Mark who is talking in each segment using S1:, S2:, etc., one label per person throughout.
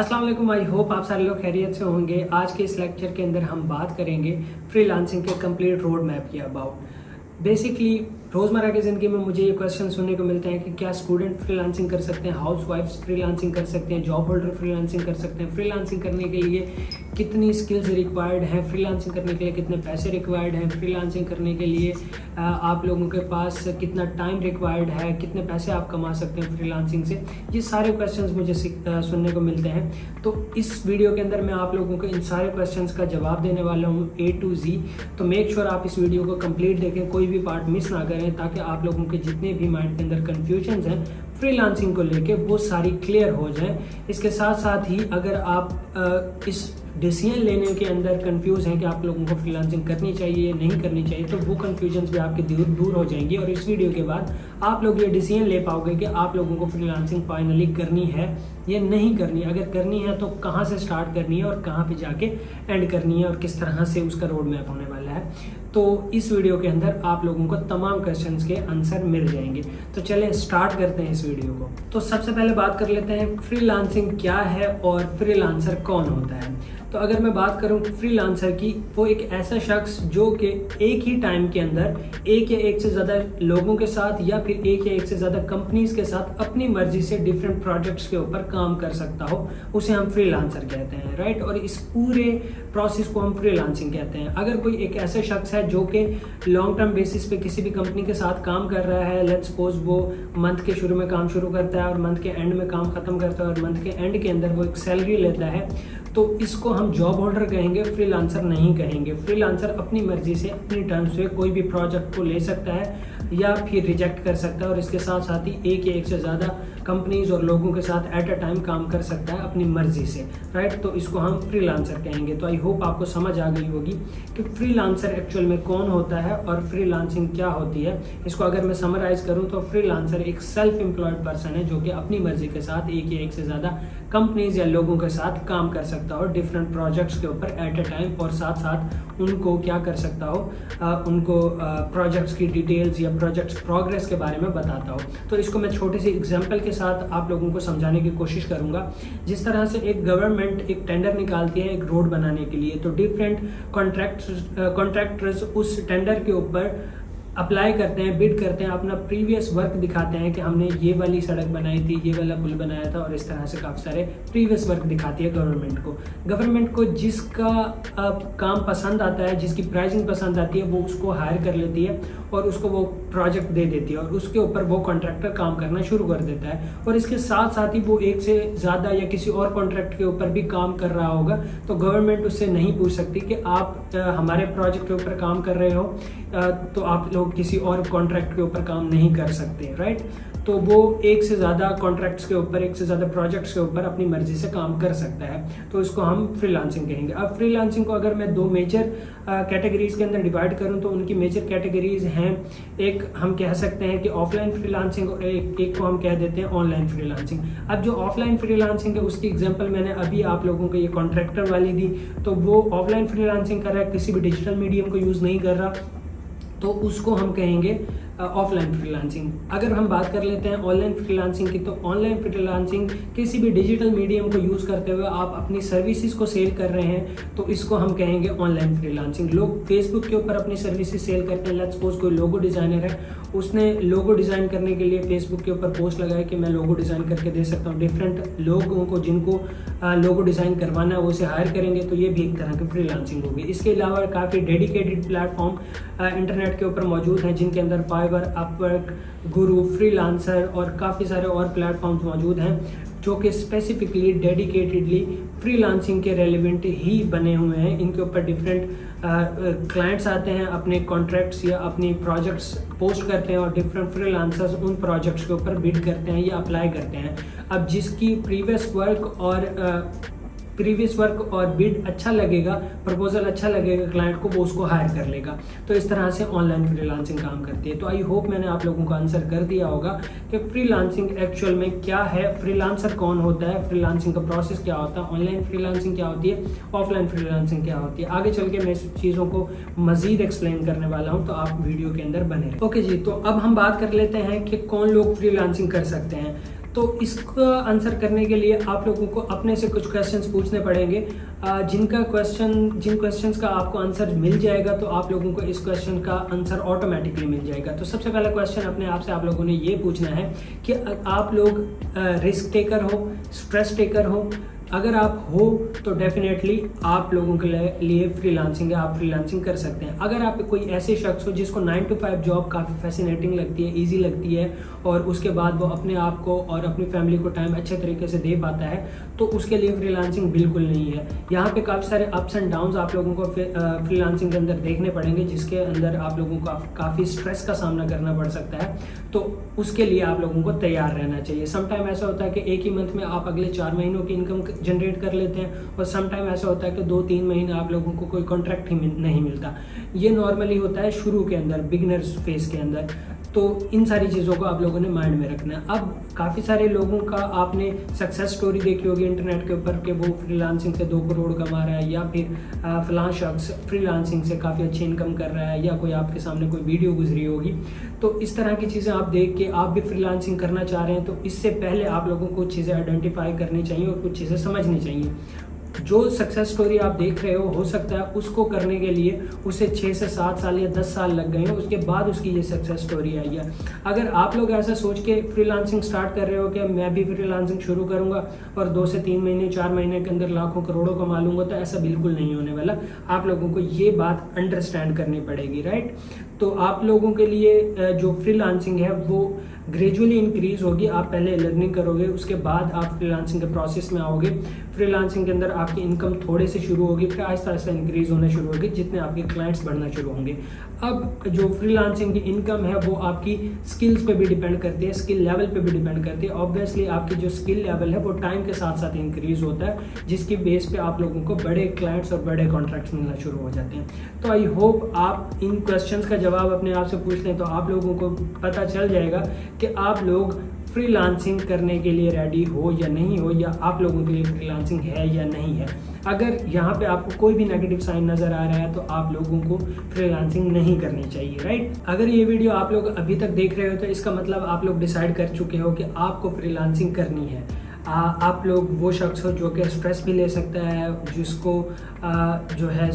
S1: अस्सलाम वालेकुम। I hope आप सारे लोग खैरियत से होंगे। आज के इस लेक्चर के अंदर हम बात करेंगे फ्रीलांसिंग के कंप्लीट रोड मैप की अबाउट। बेसिकली रोज़मर्रा की ज़िंदगी में मुझे ये क्वेश्चन सुनने को मिलते हैं कि क्या स्टूडेंट फ्रीलांसिंग कर सकते हैं, हाउस वाइफ्स फ्रीलांसिंग कर सकते हैं, जॉब होल्डर फ्रीलांसिंग कर सकते हैं। फ्रीलांसिंग करने के लिए कितनी स्किल्स रिक्वायर्ड हैं, फ्रीलांसिंग करने के लिए कितने पैसे रिक्वायर्ड हैं, फ्रीलांसिंग करने के लिए आप लोगों के पास कितना टाइम रिक्वायर्ड है, कितने पैसे आप कमा सकते हैं फ्रीलांसिंग से। ये सारे क्वेश्चंस मुझे सुनने को मिलते हैं। तो इस वीडियो के अंदर मैं आप लोगों को इन सारे क्वेश्चंस का जवाब देने वाला हूँ A to Z। तो मेक श्योर आप इस वीडियो को कंप्लीट देखें, कोई भी पार्ट मिस ना करें, ताकि आप लोगों के जितने भी माइंड के अंदर कन्फ्यूजन्स हैं फ्रीलांसिंग को लेके वो सारी क्लियर हो जाएं। इसके साथ साथ ही अगर आप इस डिसीजन लेने के अंदर कंफ्यूज हैं कि आप लोगों को फ्रीलांसिंग करनी चाहिए या नहीं करनी चाहिए, तो वो कंफ्यूजन्स भी आपके दूर हो जाएंगी और इस वीडियो के बाद आप लोग ये डिसीजन ले पाओगे कि आप लोगों को फ्रीलांसिंग फाइनली करनी है या नहीं करनी। अगर करनी है तो कहाँ से स्टार्ट करनी है और कहाँ पे जाके एंड करनी है और किस तरह से उसका रोड मैप होने वाला है। तो इस वीडियो के अंदर आप लोगों को तमाम क्वेश्चंस के आंसर मिल जाएंगे। तो चलें स्टार्ट करते हैं इस वीडियो को। तो सबसे पहले बात कर लेते हैं फ्रीलांसिंग क्या है और फ्रीलांसर कौन होता है। तो अगर मैं बात करूं फ्रीलांसर की, वो एक ऐसा शख्स जो कि एक ही टाइम के अंदर एक या एक से ज़्यादा लोगों के साथ या फिर एक या एक से ज़्यादा कंपनीज के साथ अपनी मर्जी से डिफरेंट प्रोजेक्ट्स के ऊपर काम कर सकता हो, उसे हम फ्रीलांसर कहते हैं, राइट। और इस पूरे प्रोसेस को हम फ्रीलांसिंग कहते हैं। अगर कोई एक ऐसा शख्स है जो कि लॉन्ग टर्म बेसिस पे किसी भी कंपनी के साथ काम कर रहा है, लेट्स सपोज वो मंथ के शुरू में काम शुरू करता है और मंथ के एंड में काम खत्म करता है और मंथ के एंड के अंदर वो एक सैलरी लेता है, तो इसको हम जॉब होल्डर कहेंगे, फ्रीलांसर नहीं कहेंगे। फ्रीलांसर अपनी मर्जी से अपनी टर्म्स से कोई भी प्रोजेक्ट को ले सकता है या फिर रिजेक्ट कर सकता है और इसके साथ साथ ही एक या एक से ज़्यादा कंपनीज और लोगों के साथ एट अ टाइम काम कर सकता है अपनी मर्जी से, राइट। तो इसको हम फ्रीलांसर कहेंगे। तो आई होप आपको समझ आ गई होगी कि फ्रीलांसर एक्चुअल में कौन होता है और फ्रीलांसिंग क्या होती है। इसको अगर मैं समराइज करूं तो फ्रीलांसर एक सेल्फ एम्प्लॉयड पर्सन है जो कि अपनी मर्जी के साथ एक या एक से ज़्यादा कंपनीज या लोगों के साथ काम कर सकता हो डिफरेंट प्रोजेक्ट्स के ऊपर एट अ टाइम, और साथ साथ उनको क्या कर सकता हो, उनको प्रोजेक्ट्स की डिटेल्स या प्रोजेक्ट्स प्रोग्रेस के बारे में बताता हो। तो इसको मैं छोटे से एग्जांपल के साथ आप लोगों को समझाने की कोशिश करूंगा। जिस तरह से एक गवर्नमेंट एक टेंडर निकालती है एक रोड बनाने के लिए, तो डिफरेंट कॉन्ट्रैक्टर्स उस टेंडर के ऊपर अप्लाई करते हैं, बिड करते हैं, अपना प्रीवियस वर्क दिखाते हैं कि हमने ये वाली सड़क बनाई थी, ये वाला पुल बनाया था, और इस तरह से काफ़ी सारे प्रीवियस वर्क दिखाती है गवर्नमेंट को जिसका काम पसंद आता है, जिसकी प्राइसिंग पसंद आती है, वो उसको हायर कर लेती है और उसको वो प्रोजेक्ट दे देती है और उसके ऊपर वो कॉन्ट्रैक्टर काम करना शुरू कर देता है। और इसके साथ साथ ही वो एक से ज़्यादा या किसी और कॉन्ट्रैक्ट के ऊपर भी काम कर रहा होगा, तो गवर्नमेंट उससे नहीं पूछ सकती कि आप हमारे प्रोजेक्ट के ऊपर काम कर रहे हो तो आप लोग किसी और कॉन्ट्रैक्ट के ऊपर काम नहीं कर सकते, राइट। तो वो एक से ज़्यादा कॉन्ट्रैक्ट्स के ऊपर, एक से ज़्यादा प्रोजेक्ट्स के ऊपर अपनी मर्जी से काम कर सकता है, तो इसको हम फ्रीलांसिंग कहेंगे। अब फ्रीलांसिंग को अगर मैं दो मेजर कैटेगरीज के अंदर डिवाइड करूं तो उनकी मेजर कैटेगरीज हैं, एक हम कह सकते हैं कि ऑफलाइन फ्रीलांसिंग और एक को हम कह देते हैं ऑनलाइन फ्रीलांसिंग। अब जो ऑफलाइन फ्रीलांसिंग है उसकी एग्जांपल मैंने अभी आप लोगों को ये कॉन्ट्रैक्टर वाली दी, तो वो ऑफलाइन फ्रीलांसिंग कर रहा है, किसी भी डिजिटल मीडियम को यूज़ नहीं कर रहा, तो उसको हम कहेंगे ऑफलाइन फ्रीलांसिंग। अगर हम बात कर लेते हैं ऑनलाइन फ्रीलांसिंग की, तो ऑनलाइन फ्रीलांसिंग किसी भी डिजिटल मीडियम को यूज़ करते हुए आप अपनी सर्विसेज को सेल कर रहे हैं, तो इसको हम कहेंगे ऑनलाइन फ्रीलांसिंग। लोग फेसबुक के ऊपर अपनी सर्विसेज सेल करते हैं। लेट्स सपोज कोई लोगो डिज़ाइनर है, उसने लोगो डिज़ाइन करने के लिए फेसबुक के ऊपर पोस्ट लगाया कि मैं लोगो डिज़ाइन करके दे सकता हूँ। डिफरेंट लोगों को जिनको लोगो डिज़ाइन करवाना है वो उसे हायर करेंगे, तो ये भी एक तरह की फ्रीलांसिंग होगी। इसके अलावा काफ़ी डेडिकेटेड प्लेटफॉर्म इंटरनेट के ऊपर मौजूद हैं जिनके अंदर फाइवर, अपवर्क, गुरु, फ्रीलांसर और काफ़ी सारे और प्लेटफॉर्म्स मौजूद हैं जो कि स्पेसिफिकली डेडिकेटेडली फ्रीलांसिंग के रेलिवेंट ही बने हुए हैं। इनके ऊपर डिफरेंट क्लाइंट्स आते हैं, अपने कॉन्ट्रैक्ट्स या अपनी प्रोजेक्ट्स पोस्ट करते हैं और डिफरेंट फ्रीलांसर्स उन प्रोजेक्ट्स के ऊपर बिड करते हैं या अप्लाई करते हैं। अब जिसकी प्रीवियस वर्क और बिड अच्छा लगेगा, प्रपोजल अच्छा लगेगा क्लाइंट को, वो उसको हायर कर लेगा। तो इस तरह से ऑनलाइन फ्रीलांसिंग काम करती है। तो आई होप मैंने आप लोगों को आंसर कर दिया होगा कि फ्रीलांसिंग एक्चुअल में क्या है, फ्रीलांसर कौन होता है, फ्रीलांसिंग का प्रोसेस क्या होता है, ऑनलाइन फ्रीलांसिंग क्या होती है, ऑफलाइन फ्रीलांसिंग क्या होती है। आगे चल के मैं इस चीज़ों को मजीद एक्सप्लेन करने वाला हूँ, तो आप वीडियो के अंदर बने रहें। ओके जी, तो अब हम बात कर लेते हैं कि कौन लोग फ्रीलांसिंग कर सकते हैं। तो इसका आंसर करने के लिए आप लोगों को अपने से कुछ क्वेश्चंस पूछने पड़ेंगे, जिन क्वेश्चंस का आपको आंसर मिल जाएगा तो आप लोगों को इस क्वेश्चन का आंसर ऑटोमेटिकली मिल जाएगा। तो सबसे पहला क्वेश्चन अपने आप से आप लोगों ने ये पूछना है कि आप लोग रिस्क टेकर हो, स्ट्रेस टेकर हो। अगर आप हो तो डेफिनेटली आप लोगों के लिए फ्रीलांसिंग है, आप फ्रीलांसिंग कर सकते हैं। अगर आप कोई ऐसे शख्स हो जिसको 9 to 5 जॉब काफ़ी फैसिनेटिंग लगती है, इजी लगती है और उसके बाद वो अपने आप को और अपनी फैमिली को टाइम अच्छे तरीके से दे पाता है, तो उसके लिए फ्रीलांसिंग बिल्कुल नहीं है। यहाँ पे काफ़ी सारे अप्स एंड डाउन्स आप लोगों को फ्रीलांसिंग के अंदर देखने पड़ेंगे, जिसके अंदर आप लोगों को काफ़ी स्ट्रेस का सामना करना पड़ सकता है। तो उसके लिए आप लोगों को तैयार रहना चाहिए। समटाइम ऐसा होता है कि एक ही मंथ में आप अगले 4 महीनों की इनकम जनरेट कर लेते हैं, और समटाइम ऐसा होता है कि 2-3 महीने आप लोगों को कोई कॉन्ट्रैक्ट ही नहीं मिलता। ये नॉर्मली होता है शुरू के अंदर, बिगिनर्स फेज के अंदर। तो इन सारी चीज़ों को आप लोगों ने माइंड में रखना है। अब काफ़ी सारे लोगों का आपने सक्सेस स्टोरी देखी होगी इंटरनेट के ऊपर कि वो फ्रीलांसिंग से 2 करोड़ कमा रहा है, या फिर फलां शख्स फ्रीलांसिंग से काफ़ी अच्छी इनकम कर रहा है, या कोई आपके सामने कोई वीडियो गुजरी होगी। तो इस तरह की चीज़ें आप देख के आप भी फ्रीलांसिंग करना चाह रहे हैं, तो इससे पहले आप लोगों को चीज़ें आइडेंटिफाई करनी चाहिए और कुछ चीज़ें समझनी चाहिए। जो सक्सेस स्टोरी आप देख रहे हो सकता है उसको करने के लिए उसे 6 से 7 साल या 10 साल लग गए हैं, उसके बाद उसकी ये सक्सेस स्टोरी आई है। अगर आप लोग ऐसा सोच के फ्रीलांसिंग स्टार्ट कर रहे हो कि मैं भी फ्रीलांसिंग शुरू करूंगा और 2 से 3 महीने 4 महीने के अंदर लाखों करोड़ों कमा लूंगा, तो ऐसा बिल्कुल नहीं होने वाला। आप लोगों को ये बात अंडरस्टैंड करनी पड़ेगी, राइट। तो आप लोगों के लिए जो फ्रीलांसिंग है वो ग्रेजुअली इंक्रीज होगी। आप पहले लर्निंग करोगे, उसके बाद आप फ्रीलांसिंग के प्रोसेस में आओगे। फ्रीलांसिंग के अंदर आपकी इनकम थोड़े से शुरू होगी, फिर आहिस्ता आहिस्ता इंक्रीज होना शुरू होगी जितने आपके क्लाइंट्स बढ़ना शुरू होंगे। अब जो फ्रीलांसिंग की इनकम है वो आपकी स्किल्स पे भी डिपेंड करती है, स्किल लेवल पे भी डिपेंड करती है। ऑब्वियसली आपकी जो स्किल लेवल है वो टाइम के साथ साथ इंक्रीज होता है, जिसकी बेस पे आप लोगों को बड़े क्लाइंट्स और बड़े कॉन्ट्रैक्ट्स मिलना शुरू हो जाते हैं। तो आई होप आप इन क्वेश्चंस का जवाब अपने आप से पूछ लें तो आप लोगों को पता चल जाएगा कि आप लोग फ्रीलांसिंग करने के लिए रेडी हो या नहीं हो, या आप लोगों के लिए फ्रीलांसिंग है या नहीं है। अगर यहाँ पे आपको कोई भी नेगेटिव साइन नज़र आ रहा है तो आप लोगों को फ्रीलांसिंग नहीं करनी चाहिए, राइट। अगर ये वीडियो आप लोग अभी तक देख रहे हो तो इसका मतलब आप लोग डिसाइड कर चुके हो कि आपको फ्रीलांसिंग करनी है। आप लोग वो शख्स हो जो कि स्ट्रेस भी ले सकता है, जिसको जो है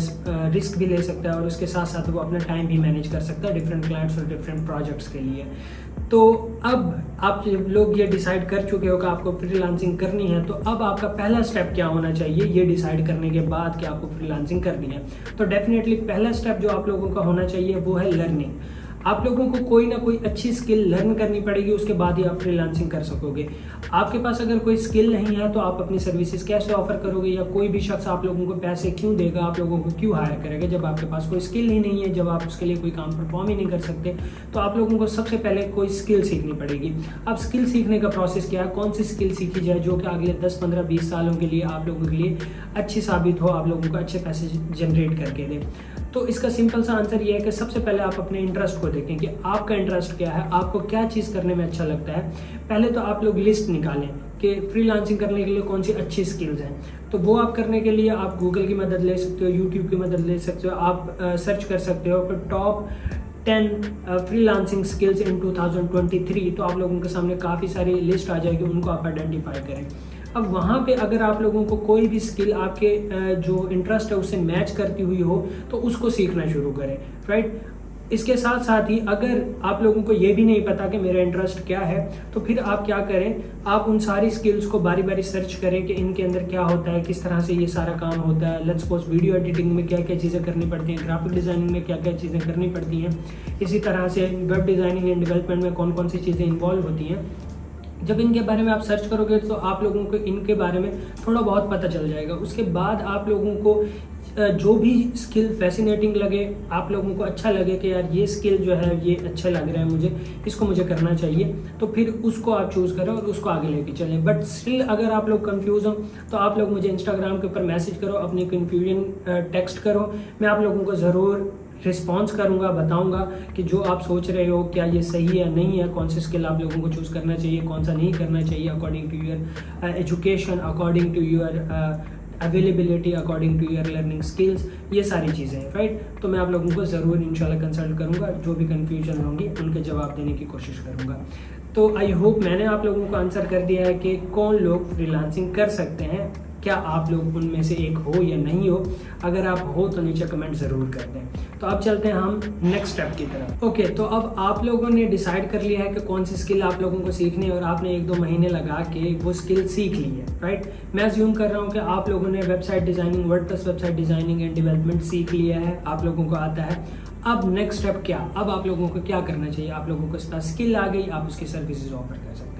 S1: रिस्क भी ले सकता है, और उसके साथ साथ वो अपना टाइम भी मैनेज कर सकता है डिफरेंट क्लाइंट्स और डिफरेंट प्रोजेक्ट्स के लिए। तो अब आप लोग ये डिसाइड कर चुके हो कि आपको फ्रीलांसिंग करनी है, तो अब आपका पहला स्टेप क्या होना चाहिए ये डिसाइड करने के बाद कि आपको फ्रीलांसिंग करनी है। तो डेफिनेटली पहला स्टेप जो आप लोगों का होना चाहिए वो है लर्निंग। आप लोगों को कोई ना कोई अच्छी स्किल लर्न करनी पड़ेगी, उसके बाद ही आप फ्रीलांसिंग कर सकोगे। आपके पास अगर कोई स्किल नहीं है तो आप अपनी सर्विसेज कैसे ऑफर करोगे, या कोई भी शख्स आप लोगों को पैसे क्यों देगा, आप लोगों को क्यों हायर करेगा जब आपके पास कोई स्किल ही नहीं है, जब आप उसके लिए कोई काम परफॉर्म ही नहीं कर सकते। तो आप लोगों को सबसे पहले कोई स्किल सीखनी पड़ेगी। अब स्किल सीखने का प्रोसेस क्या है, कौन सी स्किल सीखी जाए जो कि अगले 10, 15, 20 सालों के लिए आप लोगों के लिए अच्छी साबित हो, आप लोगों को अच्छे पैसे जनरेट करके दे। तो इसका सिंपल सा आंसर ये है कि सबसे पहले आप अपने इंटरेस्ट को देखें कि आपका इंटरेस्ट क्या है, आपको क्या चीज़ करने में अच्छा लगता है। पहले तो आप लोग लिस्ट निकालें कि फ्रीलांसिंग करने के लिए कौन सी अच्छी स्किल्स हैं। तो वो आप करने के लिए आप गूगल की मदद ले सकते हो, यूट्यूब की मदद ले सकते हो, आप सर्च कर सकते हो फिर टॉप 10 फ्रीलांसिंग स्किल्स इन 2023। तो आप लोगों के सामने काफ़ी सारी लिस्ट आ जाएगी, उनको आप आइडेंटिफाई करें। अब वहाँ पे अगर आप लोगों को कोई भी स्किल आपके जो इंटरेस्ट है उससे मैच करती हुई हो तो उसको सीखना शुरू करें, राइट। इसके साथ साथ ही अगर आप लोगों को ये भी नहीं पता कि मेरा इंटरेस्ट क्या है, तो फिर आप क्या करें, आप उन सारी स्किल्स को बारी बारी सर्च करें कि इनके अंदर क्या होता है, किस तरह से ये सारा काम होता है। लेट्स सपोज वीडियो एडिटिंग में क्या क्या चीज़ें करनी पड़ती हैं, ग्राफिक डिज़ाइनिंग में क्या क्या चीज़ें करनी पड़ती हैं, इसी तरह से वेब डिज़ाइनिंग एंड डेवलपमेंट में कौन कौन सी चीज़ें इन्वॉल्व होती हैं। जब इनके बारे में आप सर्च करोगे तो आप लोगों को इनके बारे में थोड़ा बहुत पता चल जाएगा। उसके बाद आप लोगों को जो भी स्किल फैसिनेटिंग लगे, आप लोगों को अच्छा लगे कि यार ये स्किल जो है ये अच्छा लग रहा है मुझे, इसको मुझे करना चाहिए, तो फिर उसको आप चूज़ करें और उसको आगे लेके चलें। बट स्टिल अगर आप लोग कंफ्यूज हो तो आप लोग मुझे इंस्टाग्राम के ऊपर मैसेज करो, अपनी कन्फ्यूजन टेक्स्ट करो, मैं आप लोगों को ज़रूर रिस्पॉन्स करूंगा, बताऊंगा कि जो आप सोच रहे हो क्या ये सही है नहीं है, कौन सी स्किल आप लोगों को चूज़ करना चाहिए, कौन सा नहीं करना चाहिए, according to your education, according to your availability according to your learning skills, ये सारी चीज़ें हैं, राइट। तो मैं आप लोगों को ज़रूर इंशाल्लाह कंसल्ट करूँगा, जो भी कन्फ्यूजन होंगी उनके जवाब देने की कोशिश करूँगा। तो आई होप मैंने आप लोगों को आंसर कर दिया है कि कौन लोग फ्रीलांसिंग कर सकते हैं, क्या आप लोग उनमें से एक हो या नहीं हो। अगर आप हो तो नीचे कमेंट ज़रूर कर दें। तो अब चलते हैं हम नेक्स्ट स्टेप की तरफ। ओके, तो अब आप लोगों ने डिसाइड कर लिया है कि कौन सी स्किल आप लोगों को सीखनी है और आपने 1-2 महीने लगा के वो स्किल सीख ली है, राइट। मैं अज्यूम कर रहा हूँ कि आप लोगों ने website designing, WordPress website designing and development सीख लिया है, आप लोगों को आता है। अब नेक्स्ट स्टेप क्या, अब आप लोगों को क्या करना चाहिए। आप लोगों को पास स्किल आ गई, आप उसकी सर्विसेज ऑफर कर सकते हैं।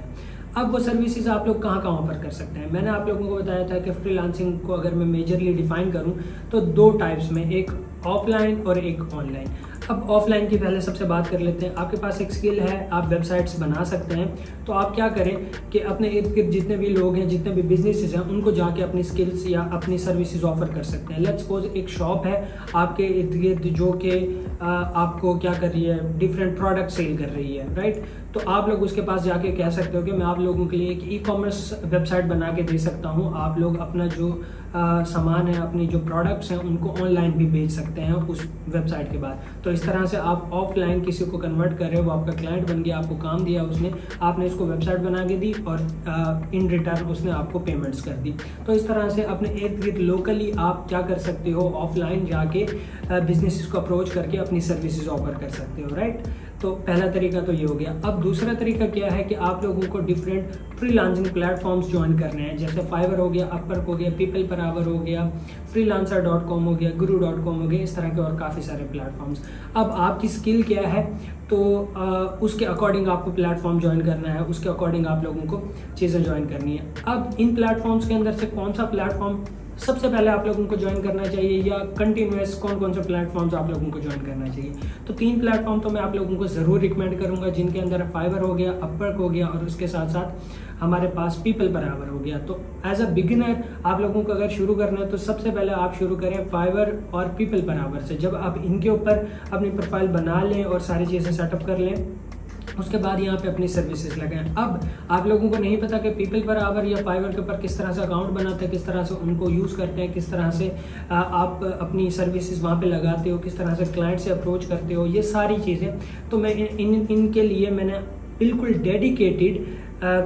S1: अब वो सर्विसेज आप लोग कहाँ ऑफर कर सकते हैं। मैंने आप लोगों को बताया था कि फ्रीलांसिंग को अगर मैं मेजरली डिफाइन करूँ तो 2 टाइप्स में, एक ऑफलाइन और एक ऑनलाइन। अब ऑफलाइन की पहले सबसे बात कर लेते हैं। आपके पास एक स्किल है, आप वेबसाइट्स बना सकते हैं, तो आप क्या करें कि अपने इर्द गिर्द जितने भी लोग हैं, जितने भी बिजनेसेस हैं, उनको जाके अपनी स्किल्स या अपनी सर्विसेज ऑफर कर सकते हैं। लेट्स सपोज एक शॉप है आपके इर्द गिर्द जो कि आपको क्या कर रही है, डिफरेंट प्रोडक्ट सेल कर रही है, राइट। तो आप लोग उसके पास जाके कह सकते हो कि मैं आप लोगों के लिए एक ई-कॉमर्स वेबसाइट बना के दे सकता हूँ। आप लोग अपना जो सामान है, अपनी जो प्रोडक्ट्स हैं, उनको ऑनलाइन भी बेच सकते हैं उस वेबसाइट के बाद। तो इस तरह से आप ऑफलाइन किसी को कन्वर्ट कर रहे हो, वो आपका क्लाइंट बन गया, आपको काम दिया उसने, आपने इसको वेबसाइट बना के दी और इन रिटर्न उसने आपको पेमेंट्स कर दी। तो इस तरह से अपने इर्द गिर्द लोकली आप क्या कर सकते हो, ऑफलाइन जाके बिजनेसेस को अप्रोच करके अपनी सर्विसेज ऑफर कर सकते हो, राइट। तो पहला तरीका तो ये हो गया। अब दूसरा तरीका क्या है कि आप लोगों को डिफरेंट फ्रीलांसिंग प्लेटफॉर्म्स ज्वाइन करने हैं, जैसे फाइवर हो गया, अपवर्क हो गया, पीपल पर आवर हो गया, freelancer.com हो गया, guru.com हो गया, इस तरह के और काफ़ी सारे प्लेटफॉर्म्स। अब आपकी स्किल क्या है तो उसके अकॉर्डिंग आपको प्लेटफॉर्म ज्वाइन करना है, उसके अकॉर्डिंग आप लोगों को चीज़ें ज्वाइन करनी है। अब इन प्लेटफॉर्म्स के अंदर से कौन सा प्लेटफॉर्म सबसे पहले आप लोगों को ज्वाइन करना चाहिए या कंटिन्यूस कौन से प्लेटफॉर्म्स आप लोगों को ज्वाइन करना चाहिए। तो 3 प्लेटफॉर्म तो मैं आप लोगों को ज़रूर रिकमेंड करूंगा, जिनके अंदर फाइवर हो गया, अपवर्क हो गया और उसके साथ साथ हमारे पास पीपल पर आवर हो गया। तो एज अ बिगिनर आप लोगों को अगर शुरू करना है तो सबसे पहले आप शुरू करें फाइवर और पीपल पर आवर से। जब आप इनके ऊपर अपनी प्रोफाइल बना लें और सारी चीज़ें सेटअप कर लें, उसके बाद यहाँ पे अपनी सर्विसेज लगाएं। अब आप लोगों को नहीं पता कि पीपल पर आवर या फाइवर के ऊपर किस तरह से अकाउंट बनाते हैं, किस तरह से उनको यूज़ करते हैं, किस तरह से आप अपनी सर्विसेज वहाँ पे लगाते हो, किस तरह से क्लाइंट से अप्रोच करते हो, ये सारी चीज़ें तो मैं इनके लिए मैंने बिल्कुल डेडिकेटेड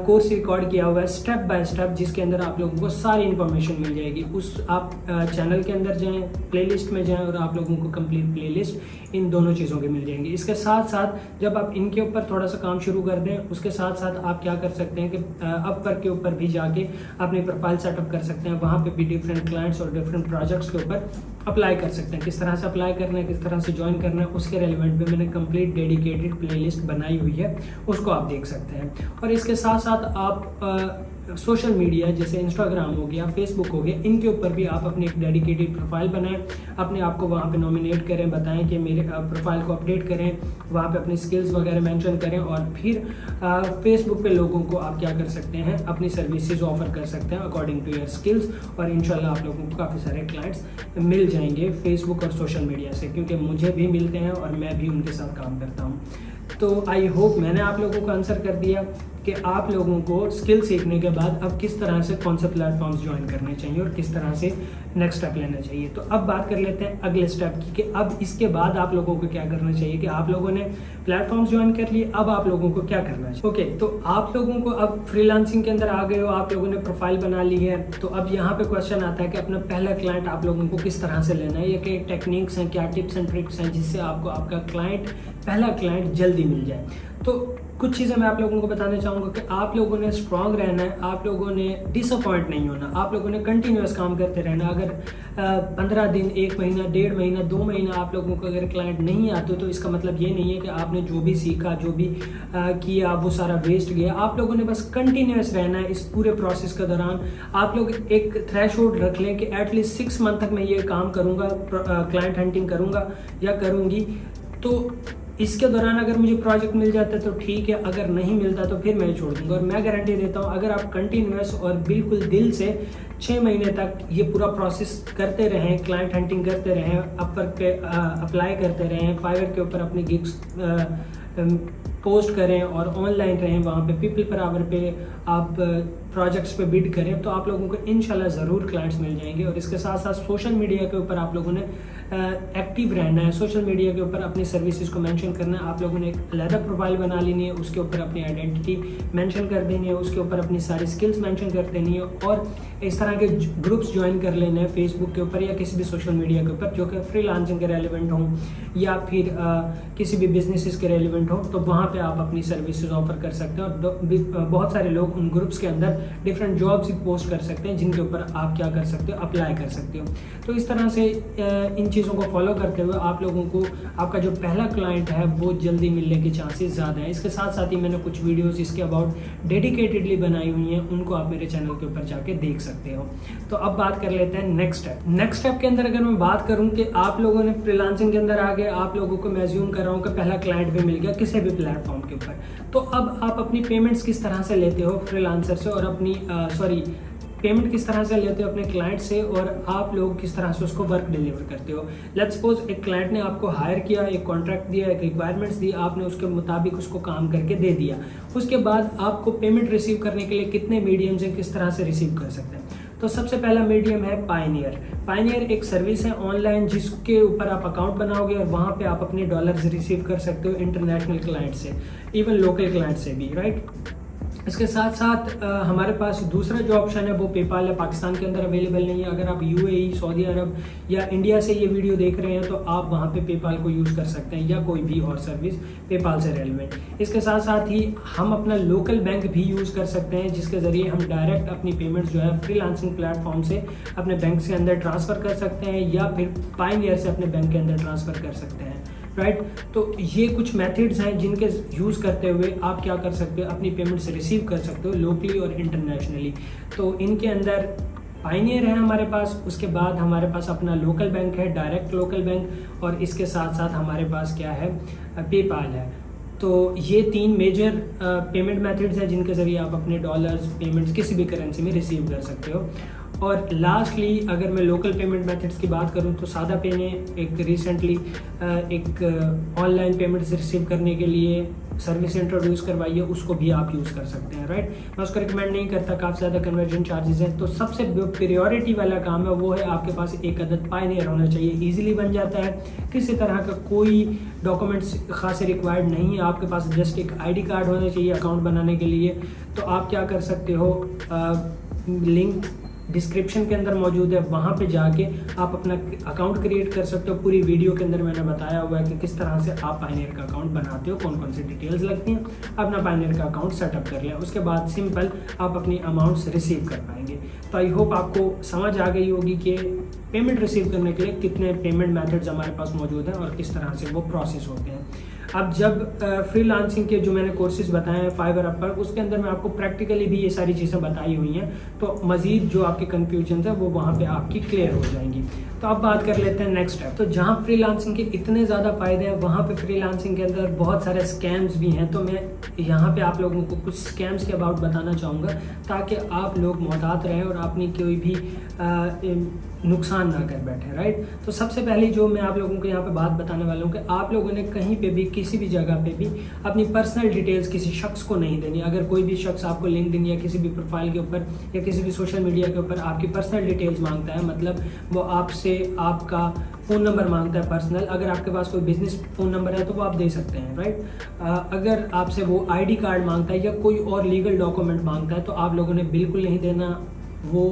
S1: कोर्स रिकॉर्ड किया हुआ है स्टेप बाय स्टेप, जिसके अंदर आप लोगों को सारी इन्फॉर्मेशन मिल जाएगी। उस आप चैनल के अंदर जाएं, प्लेलिस्ट में जाएं और आप लोगों को कंप्लीट प्लेलिस्ट इन दोनों चीज़ों की मिल जाएंगी। इसके साथ साथ जब आप इनके ऊपर थोड़ा सा काम शुरू कर दें, उसके साथ साथ आप क्या कर सकते हैं कि अपवर्क के ऊपर भी जाके अपनी प्रोफाइल सेटअप कर सकते हैं। वहाँ पे भी डिफरेंट क्लाइंट्स और डिफरेंट प्रोजेक्ट्स के ऊपर अप्लाई कर सकते हैं। किस तरह से अप्लाई करना है, किस तरह से ज्वाइन करना है, उसके रेलिवेंट भी मैंने कंप्लीट डेडिकेटेड प्लेलिस्ट बनाई हुई है, उसको आप देख सकते हैं। और इसके साथ साथ आप सोशल मीडिया जैसे इंस्टाग्राम हो गया, फेसबुक हो गया, इनके ऊपर भी आप अपनी एक डेडिकेटेड प्रोफाइल बनाएं, अपने आप को वहाँ पे नॉमिनेट करें, बताएं कि मेरे प्रोफाइल को अपडेट करें, वहाँ पे अपनी स्किल्स वगैरह मेंशन करें और फिर फेसबुक पे लोगों को आप क्या कर सकते हैं, अपनी सर्विसेज ऑफर कर सकते हैं अकॉर्डिंग टू योर स्किल्स। और इंशाल्लाह आप लोगों को काफ़ी सारे क्लाइंट्स मिल जाएंगे फेसबुक और सोशल मीडिया से, क्योंकि मुझे भी मिलते हैं और मैं भी उनके साथ काम करता हूँ। तो आई होप मैंने आप लोगों को आंसर कर दिया कि आप लोगों को स्किल सीखने के बाद अब किस तरह से कौन से प्लेटफॉर्म्स ज्वाइन करने चाहिए और किस तरह से नेक्स्ट स्टेप लेना चाहिए। तो अब बात कर लेते हैं अगले स्टेप की कि अब इसके बाद आप लोगों को क्या करना चाहिए। कि आप लोगों ने प्लेटफॉर्म्स ज्वाइन कर लिए, अब आप लोगों को क्या करना चाहिए। ओके, तो आप लोगों को अब फ्रीलांसिंग के अंदर आ गए हो, आप लोगों ने प्रोफाइल बना ली है, तो अब यहाँ पे क्वेश्चन आता है कि अपना पहला क्लाइंट आप लोगों को किस तरह से लेना है, या क्या टेक्निक्स हैं, क्या टिप्स एंड ट्रिक्स हैं जिससे आपको आपका पहला क्लाइंट जल्दी मिल जाए। तो कुछ चीज़ें मैं आप लोगों को बताना चाहूँगा कि आप लोगों ने स्ट्रांग रहना है, आप लोगों ने डिसअपॉइंट नहीं होना, आप लोगों ने कंटिन्यूस काम करते रहना। अगर 15 दिन, 1 महीना, 1.5 महीना, 2 महीना आप लोगों को अगर क्लाइंट नहीं आते तो इसका मतलब ये नहीं है कि आपने जो भी सीखा, जो भी किया वो सारा वेस्ट गया। आप लोगों ने बस कंटिन्यूस रहना है इस पूरे प्रोसेस के दौरान। आप लोग एक थ्रेशोल्ड रख लें कि एटलीस्ट 6 मंथ तक मैं ये काम करूँगा, क्लाइंट हंटिंग करूँगा या करूँगी। तो इसके दौरान अगर मुझे प्रोजेक्ट मिल जाता है तो ठीक है, अगर नहीं मिलता तो फिर मैं छोड़ दूंगा। और मैं गारंटी देता हूँ अगर आप कंटिन्यूस और बिल्कुल दिल से 6 महीने तक ये पूरा प्रोसेस करते रहें, क्लाइंट हंटिंग करते रहें, अपवर्क पे अप्लाई करते रहें, फाइवर के ऊपर अपनी गिग्स पोस्ट करें और ऑनलाइन रहें, वहाँ पे पीपल पर आवर पे आप प्रोजेक्ट्स पे बिड करें तो आप लोगों को इंशाल्लाह ज़रूर क्लाइंट्स मिल जाएंगे। और इसके साथ साथ सोशल मीडिया के ऊपर आप लोगों ने एक्टिव रहना है, सोशल मीडिया के ऊपर अपनी सर्विसेज को मेंशन करना है। आप लोगों ने एक अलग प्रोफाइल बना लेनी है, उसके ऊपर अपनी आइडेंटिटी मेंशन कर देनी है, उसके ऊपर अपनी सारी स्किल्स मेंशन कर देनी है और इस तरह के ग्रुप्स ज्वाइन कर लेने हैं फेसबुक के ऊपर या किसी भी सोशल मीडिया के ऊपर जो कि फ्रीलांसिंग के रेलिवेंट हों या फिर किसी भी बिजनेसेस के रेलिवेंट हो, तो वहाँ पे आप अपनी सर्विसेज ऑफर कर सकते हैं। और बहुत सारे लोग उन ग्रुप्स के अंदर डिफरेंट जॉब्स पोस्ट कर सकते हैं जिनके ऊपर आप क्या कर सकते हो, अप्लाई कर सकते हो। तो इस तरह से इन चीज़ों को फॉलो करते हुए आप लोगों को आपका जो पहला क्लाइंट है वो जल्दी मिलने के चांसेस ज़्यादा हैं। इसके साथ साथ ही मैंने कुछ वीडियोज़ इसके अबाउट डेडिकेटेडली बनाई हुई हैं, उनको आप मेरे चैनल के ऊपर जाके देख सकते हो। तो अब बात कर लेते हैं नेक्स्ट स्टेप। नेक्स्ट स्टेप के अंदर अगर मैं बात करूं कि आप लोगों ने फ्रीलांसिंग के अंदर आ गए, आप लोगों को मैं अज्यूम कर रहा हूं कि पहला क्लाइंट भी मिल गया किसी भी प्लेटफॉर्म के ऊपर, तो अब आप अपनी पेमेंट्स किस तरह से लेते हो फ्रीलांसर से और अपनी पेमेंट किस तरह से लेते हो अपने क्लाइंट से और आप लोग किस तरह से उसको वर्क डिलीवर करते हो। लेट्स सपोज एक क्लाइंट ने आपको हायर किया, एक कॉन्ट्रैक्ट दिया, एक रिक्वायरमेंट्स दी, आपने उसके मुताबिक उसको काम करके दे दिया। उसके बाद आपको पेमेंट रिसीव करने के लिए कितने मीडियम से किस तरह से रिसीव कर सकते हैं। तो सबसे पहला मीडियम है पायनियर। पायनियर एक सर्विस है ऑनलाइन जिसके ऊपर आप अकाउंट बनाओगे और वहाँ पे आप अपने डॉलर्स रिसीव कर सकते हो इंटरनेशनल क्लाइंट से, इवन लोकल क्लाइंट से भी, राइट। इसके साथ साथ हमारे पास दूसरा जो ऑप्शन है वो पेपाल है, पाकिस्तान के अंदर अवेलेबल नहीं है। अगर आप यूएई, सऊदी अरब या इंडिया से ये वीडियो देख रहे हैं तो आप वहाँ पे पेपाल को यूज़ कर सकते हैं या कोई भी और सर्विस पेपाल से रेलिवेंट। इसके साथ साथ ही हम अपना लोकल बैंक भी यूज़ कर सकते हैं जिसके ज़रिए हम डायरेक्ट अपनी पेमेंट जो है फ्रीलांसिंग प्लेटफॉर्म से अपने बैंक के अंदर ट्रांसफ़र कर सकते हैं या फिर पायनियर से अपने बैंक के अंदर ट्रांसफ़र कर सकते हैं, राइट। तो ये कुछ मेथड्स हैं जिनके यूज़ करते हुए आप क्या कर सकते हो, अपनी पेमेंट्स रिसीव कर सकते हो लोकली और इंटरनेशनली। तो इनके अंदर पायनियर है हमारे पास, उसके बाद हमारे पास अपना लोकल बैंक है, डायरेक्ट लोकल बैंक, और इसके साथ साथ हमारे पास क्या है, पेपाल है। तो ये 3 मेजर पेमेंट मेथड्स हैं जिनके ज़रिए आप अपने डॉलर्स पेमेंट्स किसी भी करेंसी में रिसीव कर सकते हो। और लास्टली अगर मैं लोकल पेमेंट मेथड्स की बात करूं तो सादा पे ने एक रिसेंटली एक ऑनलाइन पेमेंट्स रिसीव करने के लिए सर्विस इंट्रोड्यूस करवाई है, उसको भी आप यूज़ कर सकते हैं, राइट। मैं उसको रिकमेंड नहीं करता, काफ़ी ज़्यादा कन्वर्जन चार्जेस हैं। तो सबसे प्रायोरिटी वाला काम है वो है आपके पास एक अदद पायनियर होना चाहिए, ईजिली बन जाता है, किसी तरह का कोई डॉक्यूमेंट्स खासे रिक्वायर्ड नहीं है, आपके पास जस्ट एक ID कार्ड होना चाहिए अकाउंट बनाने के लिए। तो आप क्या कर सकते हो, लिंक डिस्क्रिप्शन के अंदर मौजूद है, वहाँ पे जाके आप अपना अकाउंट क्रिएट कर सकते हो। पूरी वीडियो के अंदर मैंने बताया हुआ है कि किस तरह से आप पायनियर का अकाउंट बनाते हो, कौन कौन सी डिटेल्स लगती हैं, अपना पायनियर का अकाउंट सेटअप कर लें, उसके बाद सिंपल आप अपनी अमाउंट्स रिसीव कर पाएंगे। तो आई होप आपको समझ आ गई होगी कि पेमेंट रिसीव करने के लिए कितने पेमेंट मेथड्स हमारे पास मौजूद हैं और किस तरह से वो प्रोसेस होते हैं। अब जब फ्रीलांसिंग के जो मैंने कोर्सेज बताए हैं फाइवर अप पर, उसके अंदर मैं आपको प्रैक्टिकली भी ये सारी चीज़ें बताई हुई हैं, तो मज़ीद जो आपके कन्फ्यूजन है वो वहाँ पे आपकी क्लियर हो जाएंगी। तो अब बात कर लेते हैं नेक्स्ट स्टेप। तो जहाँ फ्रीलांसिंग के इतने ज़्यादा फ़ायदे हैं वहाँ पे फ्रीलांसिंग के अंदर बहुत सारे स्कैम्स भी हैं। तो मैं यहाँ पे आप लोगों को कुछ स्कैम्स के अबाउट बताना चाहूँगा ताकि आप लोग मोहतात रहें और अपनी कोई भी नुकसान ना कर बैठे, राइट। तो सबसे पहले जो मैं आप लोगों को यहाँ पे बात बताने वाला हूँ कि आप लोगों ने कहीं पे भी किसी भी जगह पे भी अपनी पर्सनल डिटेल्स किसी शख्स को नहीं देनी। अगर कोई भी शख्स आपको लिंक्डइन या किसी भी प्रोफाइल के ऊपर या किसी भी सोशल मीडिया के ऊपर आपकी पर्सनल डिटेल्स मांगता है, मतलब वो आपसे आपका फ़ोन नंबर मांगता है पर्सनल, अगर आपके पास कोई बिजनेस फ़ोन नंबर है तो वो आप दे सकते हैं, राइट। अगर आपसे वो ID कार्ड मांगता है या कोई और लीगल डॉक्यूमेंट मांगता है तो आप लोगों ने बिल्कुल नहीं देना, वो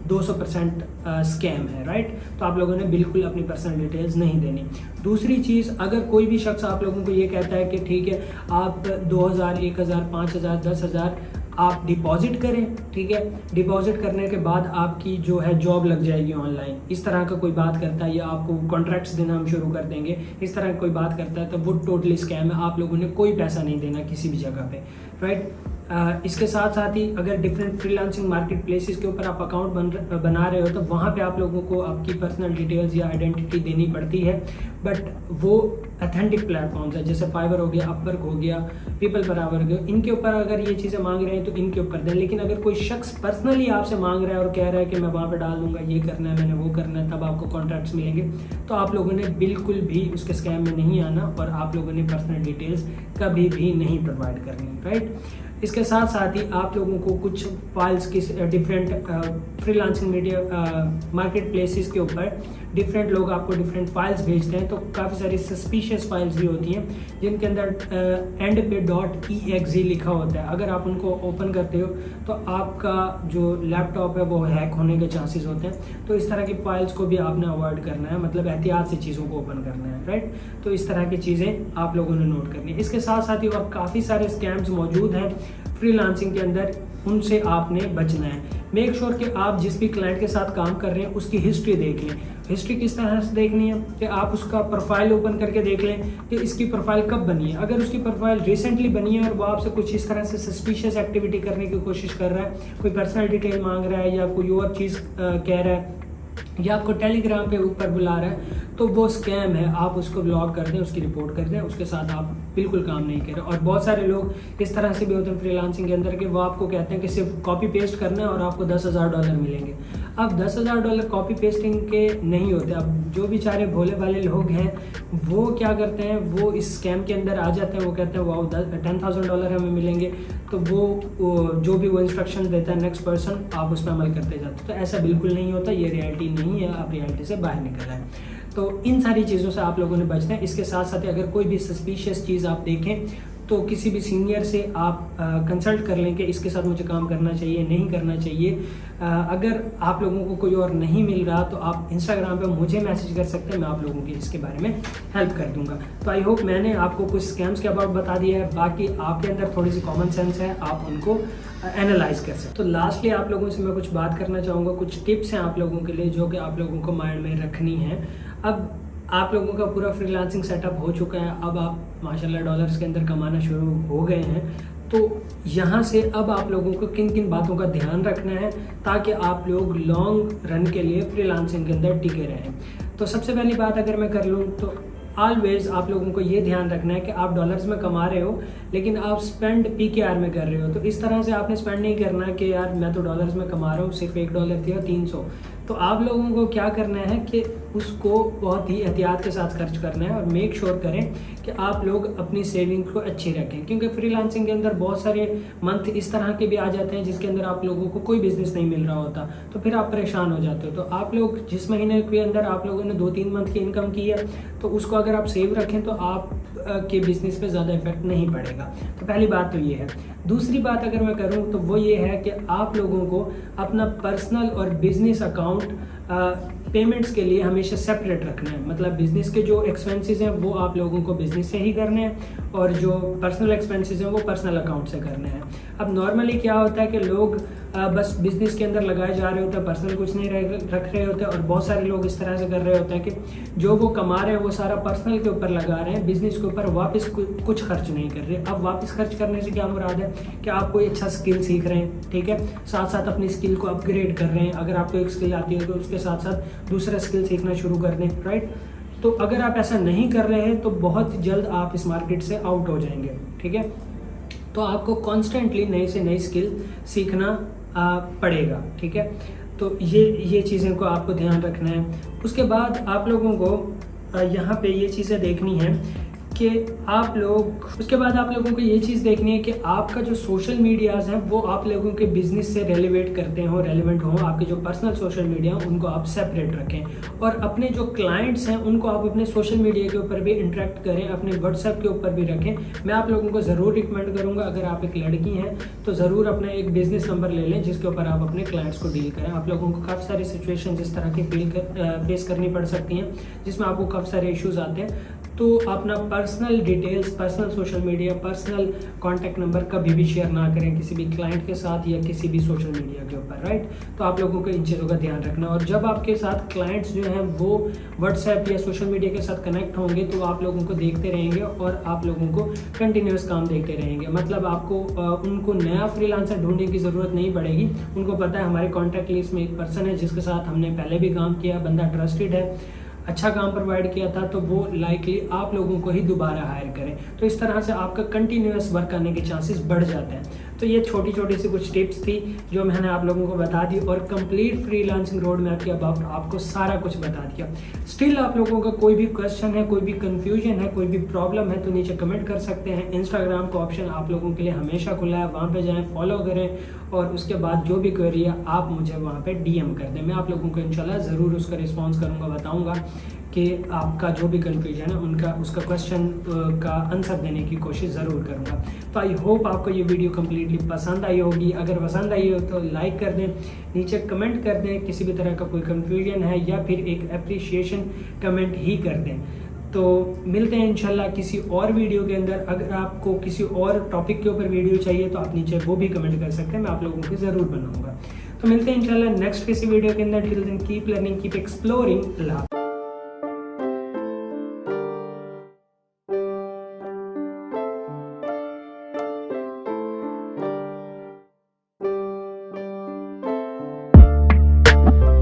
S1: 200% स्कैम है, राइट। तो आप लोगों ने बिल्कुल अपनी पर्सनल डिटेल्स नहीं देनी। दूसरी चीज़, अगर कोई भी शख्स आप लोगों को ये कहता है कि ठीक है आप 2000, 1000, 5000, 10,000 आप डिपॉजिट करें, ठीक है, डिपॉजिट करने के बाद आपकी जो है जॉब लग जाएगी ऑनलाइन, इस तरह का कोई बात करता है या आपको कॉन्ट्रैक्ट्स देना हम शुरू कर देंगे, इस तरह कोई बात करता है तो वो टोटली स्कैम है। आप लोगों ने कोई पैसा नहीं देना किसी भी जगह पे, राइट। इसके साथ साथ ही अगर डिफरेंट फ्रीलांसिंग मार्केट प्लेसेस के ऊपर आप अकाउंट बना रहे हो तो वहाँ पे आप लोगों को आपकी पर्सनल डिटेल्स या आइडेंटिटी देनी पड़ती है, बट वो अथेंटिक प्लेटफॉर्म्स है जैसे फाइवर हो गया, अपवर्क हो गया, पीपल बराबर हो गया, इनके ऊपर अगर ये चीज़ें मांग रहे हैं तो इनके ऊपर दें। लेकिन अगर कोई शख्स पर्सनली आपसे मांग रहा है और कह रहा है कि मैं वहाँ पर डाल दूंगा, ये करना है, मैंने वो करना है, तब आपको कॉन्ट्रैक्ट्स मिलेंगे, तो आप लोगों ने बिल्कुल भी उसके स्कैम में नहीं आना और आप लोगों ने पर्सनल डिटेल्स कभी भी नहीं प्रोवाइड करनी, राइट। इसके साथ साथ ही आप लोगों को कुछ फाइल्स की different freelancing media market places के ऊपर डिफरेंट लोग आपको डिफरेंट फाइल्स भेजते हैं, तो काफ़ी सारी सस्पिशियस फाइल्स भी होती हैं जिनके अंदर एंड पे .exe लिखा होता है। अगर आप उनको ओपन करते हो तो आपका जो लैपटॉप है वो हैक होने के चांसेस होते हैं, तो इस तरह की फाइल्स को भी आपने अवॉइड करना है, मतलब एहतियात से चीज़ों को ओपन करना है, राइट। तो इस तरह की चीज़ें आप लोगों ने नोट करनी है। इसके साथ साथ ही और काफ़ी सारे स्कैम्स मौजूद हैं फ्रीलांसिंग के अंदर, उनसे आपने बचना है। मेक श्योर कि आप जिस भी क्लाइंट के साथ काम कर रहे हैं उसकी हिस्ट्री देख लें। हिस्ट्री किस तरह से देखनी है कि आप उसका प्रोफाइल ओपन करके देख लें कि इसकी प्रोफाइल कब बनी है। अगर उसकी प्रोफाइल रिसेंटली बनी है और वो आपसे कुछ इस तरह से सस्पिशियस एक्टिविटी करने की कोशिश कर रहा है, कोई पर्सनल डिटेल मांग रहा है या कोई और चीज़ कह रहा है या आपको टेलीग्राम पे ऊपर बुला रहा है, तो वो स्कैम है, आप उसको ब्लॉक कर दें, उसकी रिपोर्ट कर दें, उसके साथ आप बिल्कुल काम नहीं करें। और बहुत सारे लोग इस तरह से भी होते हैं फ्रीलांसिंग के अंदर कि वो आपको कहते हैं कि सिर्फ कॉपी पेस्ट करना है और आपको $10,000 मिलेंगे। अब $10,000 कॉपी पेस्टिंग के नहीं होते। अब जो बेचारे भोले भाले लोग हैं वो क्या करते हैं, वो इस स्कैम के अंदर आ जाते हैं, वो कहते हैं वाओ $10,000 हमें मिलेंगे, तो वो जो भी वो इंस्ट्रक्शन देता है नेक्स्ट पर्सन, आप उस पर अमल करते जाते हैं। तो ऐसा बिल्कुल नहीं होता, ये रियलिटी नहीं है, आप रियलिटी से बाहर निकल आए। तो इन सारी चीज़ों से आप लोगों ने बचना है। इसके साथ साथ अगर कोई भी सस्पिशियस चीज़ आप देखें तो किसी भी सीनियर से आप कंसल्ट कर लें कि इसके साथ मुझे काम करना चाहिए, नहीं करना चाहिए। अगर आप लोगों को कोई और नहीं मिल रहा तो आप इंस्टाग्राम पे मुझे मैसेज कर सकते हैं, मैं आप लोगों की इसके बारे में हेल्प कर दूंगा। तो आई होप मैंने आपको कुछ स्कैम्स के अबाउट बता दिया है, बाकी आपके अंदर थोड़ी सी कॉमन सेंस है, आप उनको एनालाइज कर सकते। तो लास्टली आप लोगों से मैं कुछ बात करना चाहूँगा, कुछ टिप्स हैं आप लोगों के लिए जो कि आप लोगों को माइंड में रखनी है। अब आप लोगों का पूरा फ्रीलांसिंग सेटअप हो चुका है, अब आप माशाल्लाह डॉलर्स के अंदर कमाना शुरू हो गए हैं, तो यहाँ से अब आप लोगों को किन किन बातों का ध्यान रखना है ताकि आप लोग लॉन्ग रन के लिए फ्रीलांसिंग के अंदर टिके रहें। तो सबसे पहली बात अगर मैं कर लूँ तो ऑलवेज आप लोगों को ये ध्यान रखना है कि आप डॉलर्स में कमा रहे हो लेकिन आप स्पेंड PKR में कर रहे हो। तो इस तरह से आपने स्पेंड नहीं करना कि यार मैं तो डॉलर्स में कमा रहा हूँ, सिर्फ $1 दिया 300। तो आप लोगों को क्या करना है कि उसको बहुत ही एहतियात के साथ खर्च करना है और मेक श्योर करें कि आप लोग अपनी सेविंग्स को अच्छी रखें, क्योंकि फ्रीलांसिंग के अंदर बहुत सारे मंथ इस तरह के भी आ जाते हैं जिसके अंदर आप लोगों को कोई बिजनेस नहीं मिल रहा होता, तो फिर आप परेशान हो जाते हो। तो आप लोग जिस महीने के अंदर आप लोगों ने 2-3 मंथ की इनकम की है तो उसको अगर आप सेव रखें तो आप के बिजनेस पे ज़्यादा इफेक्ट नहीं पड़ेगा। तो पहली बात तो ये है। दूसरी बात अगर मैं करूं तो वो ये है कि आप लोगों को अपना पर्सनल और बिजनेस अकाउंट पेमेंट्स के लिए हमेशा सेपरेट रखना है। मतलब बिजनेस के जो एक्सपेंसेस हैं वो आप लोगों को बिजनेस से ही करने हैं और जो पर्सनल एक्सपेंसेस हैं वो पर्सनल अकाउंट से करने हैं। अब नॉर्मली क्या होता है कि लोग बस बिजनेस के अंदर लगाए जा रहे होते हैं, पर्सनल कुछ नहीं रख रहे होते, और बहुत सारे लोग इस तरह से कर रहे होते हैं कि जो वो कमा रहे हैं वो सारा पर्सनल के ऊपर लगा रहे हैं, बिजनेस के ऊपर वापस कुछ खर्च नहीं कर रहे। अब वापस खर्च करने से क्या मुराद है कि आप कोई अच्छा स्किल सीख रहे हैं, ठीक है, साथ साथ अपनी स्किल को अपग्रेड कर रहे हैं। अगर आपको एक स्किल आती है तो उसके साथ साथ दूसरा स्किल सीखना शुरू कर दें, राइट। तो अगर आप ऐसा नहीं कर रहे हैं तो बहुत जल्द आप इस मार्केट से आउट हो जाएंगे, ठीक है। तो आपको कॉन्स्टेंटली नई से नई स्किल सीखना पड़ेगा, ठीक है। तो ये चीज़ें को आपको ध्यान रखना है। उसके बाद आप लोगों को यहाँ पे ये चीज़ें देखनी है कि आप लोग, उसके बाद आप लोगों को ये चीज़ देखनी है कि आपका जो सोशल मीडियाज़ हैं वो आप लोगों के बिजनेस से रेलिवेट करते हो, रेलिवेंट हो। आपके जो पर्सनल सोशल मीडिया हैं उनको आप सेपरेट रखें और अपने जो क्लाइंट्स हैं उनको आप अपने सोशल मीडिया के ऊपर भी इंटरेक्ट करें, अपने व्हाट्सएप के ऊपर भी रखें। मैं आप लोगों को ज़रूर रिकमेंड करूँगा, अगर आप एक लड़की हैं तो ज़रूर अपना एक बिजनेस नंबर ले लें जिसके ऊपर आप अपने क्लाइंट्स को डील करें। आप लोगों को काफ़ी सारी सिचुएशन इस तरह की फेस करनी पड़ सकती हैं जिसमें आपको काफ़ी सारे इश्यूज़ आते हैं। तो अपना personal details, personal social media, personal contact number कभी भी शेयर ना करें किसी भी क्लाइंट के साथ या किसी भी सोशल मीडिया के ऊपर, राइट। तो आप लोगों को इन चीज़ों का ध्यान रखना। और जब आपके साथ क्लाइंट्स जो हैं वो व्हाट्सएप या सोशल मीडिया के साथ कनेक्ट होंगे तो आप लोगों को देखते रहेंगे और आप लोगों को कंटिन्यूस काम देखते रहेंगे। मतलब आपको उनको नया फ्रीलांसर ढूंढने की ज़रूरत नहीं पड़ेगी। उनको पता है हमारे कॉन्टैक्ट लिस्ट में एक पर्सन है जिसके साथ हमने पहले भी काम किया, बंदा ट्रस्टेड है, अच्छा काम प्रोवाइड किया था, तो वो लाइकली आप लोगों को ही दोबारा हायर करें। तो इस तरह से आपका कंटिन्यूस वर्क करने के चांसेस बढ़ जाते हैं। तो ये छोटी छोटी सी कुछ टिप्स थी जो मैंने आप लोगों को बता दी और कंप्लीट फ्रीलांसिंग रोड मैप के अबाउट आपको सारा कुछ बता दिया। स्टिल आप लोगों का कोई भी क्वेश्चन है, कोई भी कंफ्यूजन है, कोई भी प्रॉब्लम है तो नीचे कमेंट कर सकते हैं। इंस्टाग्राम का ऑप्शन आप लोगों के लिए हमेशा खुला है, वहाँ पे जाएं, फॉलो करें और उसके बाद जो भी क्वेरी है आप मुझे वहाँ पे डीएम कर दें। मैं आप लोगों को इंशाल्लाह ज़रूर उसका रिस्पॉन्स करूँगा, बताऊँगा कि आपका जो भी कन्फ्यूजन है उसका क्वेश्चन का आंसर देने की कोशिश ज़रूर करूँगा। तो आई होप आपको ये वीडियो कम्प्लीटली पसंद आई होगी। अगर पसंद आई हो तो लाइक कर दें, नीचे कमेंट कर दें किसी भी तरह का कोई कन्फ्यूजन है या फिर एक अप्रिशिएशन कमेंट ही कर दें। तो मिलते हैं इंशाल्लाह किसी और वीडियो के अंदर। अगर आपको किसी और टॉपिक के ऊपर वीडियो चाहिए तो आप नीचे वो भी कमेंट कर सकते हैं, मैं आप लोगों की ज़रूर बनाऊँगा। तो मिलते हैं इंशाल्लाह नेक्स्ट किसी वीडियो के अंदर। Till then keep learning, keep exploring.